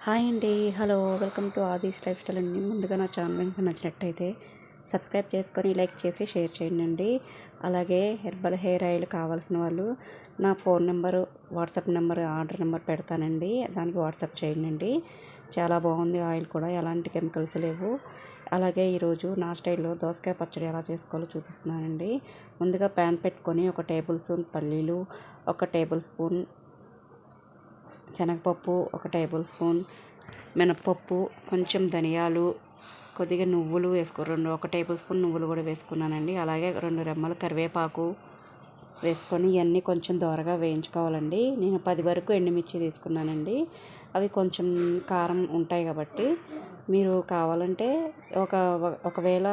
Hi అండి. Hello. Welcome to Aadi's lifestyle అండి. ముందుగా నా ఛానల్ కనుక నచ్చినట్టయితే సబ్స్క్రైబ్ చేసుకొని లైక్ చేసి షేర్ చేయండి. అలాగే హెర్బల్ హెయిర్ ఆయిల్ కావాల్సిన వాళ్ళు నా phone number, WhatsApp number, order number పెడతానండి. దానికి వాట్సాప్ చేయండి. చాలా బాగుంది ఆయిల్ కూడా, ఎలాంటి కెమికల్స్ లేవు. అలాగే ఈరోజు నా స్టైల్లో దోసకాయ పచ్చడి ఎలా చేసుకోవాలో చూపిస్తున్నానండి. ముందుగా ప్యాన్ పెట్టుకొని 1 టేబుల్ స్పూన్ పల్లీలు, 1 టేబుల్ స్పూన్ శనగపప్పు, 1 టేబుల్ స్పూన్ మినప్పప్పు, కొంచెం ధనియాలు, కొద్దిగా నువ్వులు వేసుకో 1 టేబుల్ స్పూన్ నువ్వులు కూడా వేసుకున్నానండి. అలాగే 2 రెమ్మలు కరివేపాకు వేసుకొని ఇవన్నీ కొంచెం దోరగా వేయించుకోవాలండి. నేను 10 వరకు ఎండుమిర్చి తీసుకున్నానండి. అవి కొంచెం కారం ఉంటాయి కాబట్టి మీరు కావాలంటే ఒకవేళ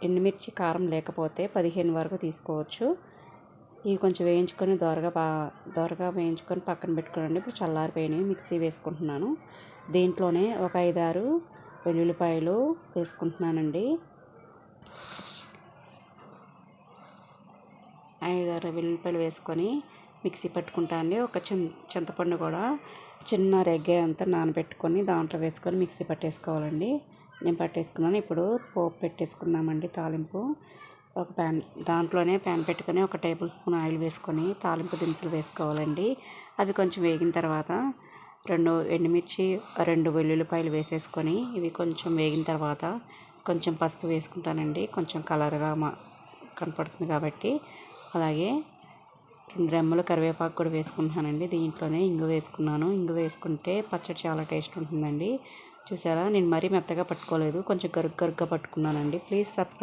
ఎండుమిర్చి కారం లేకపోతే 15 వరకు తీసుకోవచ్చు. ఇవి కొంచెం వేయించుకొని దోరగా వేయించుకొని పక్కన పెట్టుకోండి. ఇప్పుడు చల్లారిపోయినాయి, మిక్సీ వేసుకుంటున్నాను. దీంట్లోనే ఒక 5-6 వెల్లుల్లిపాయలు వేసుకుంటున్నానండి. 5-6 వెల్లుల్లిపాయలు వేసుకొని మిక్సీ పట్టుకుంటానండి. ఒక చింతపండు కూడా చిన్న రెగ్గే అంతా నానబెట్టుకొని దాంట్లో వేసుకొని మిక్సీ పట్టేసుకోవాలండి. నేను పట్టేసుకున్నాను. ఇప్పుడు పోపు పెట్టేసుకుందామండి. తాలింపు ఒక దాంట్లోనే ప్యాన్ పెట్టుకొని 1 టేబుల్ స్పూన్ ఆయిల్ వేసుకొని తాలింపు దినుసులు వేసుకోవాలండి. అవి కొంచెం వేగిన తర్వాత 2 ఎండుమిర్చి, 2 వెల్లుల్లిపాయలు వేసేసుకొని ఇవి కొంచెం వేగిన తర్వాత కొంచెం పసుపు వేసుకుంటానండి. కొంచెం కలర్గా కనపడుతుంది కాబట్టి. అలాగే 2 రెమ్మలు కరివేపాకు కూడా వేసుకుంటున్నానండి. దీంట్లోనే ఇంగు వేసుకున్నాను. ఇంగు వేసుకుంటే పచ్చడి చాలా టేస్ట్ ఉంటుందండి. చూసారా, నేను మరీ మెత్తగా పట్టుకోలేదు, కొంచెం గరుగ్గా పట్టుకున్నానండి. Please subscribe.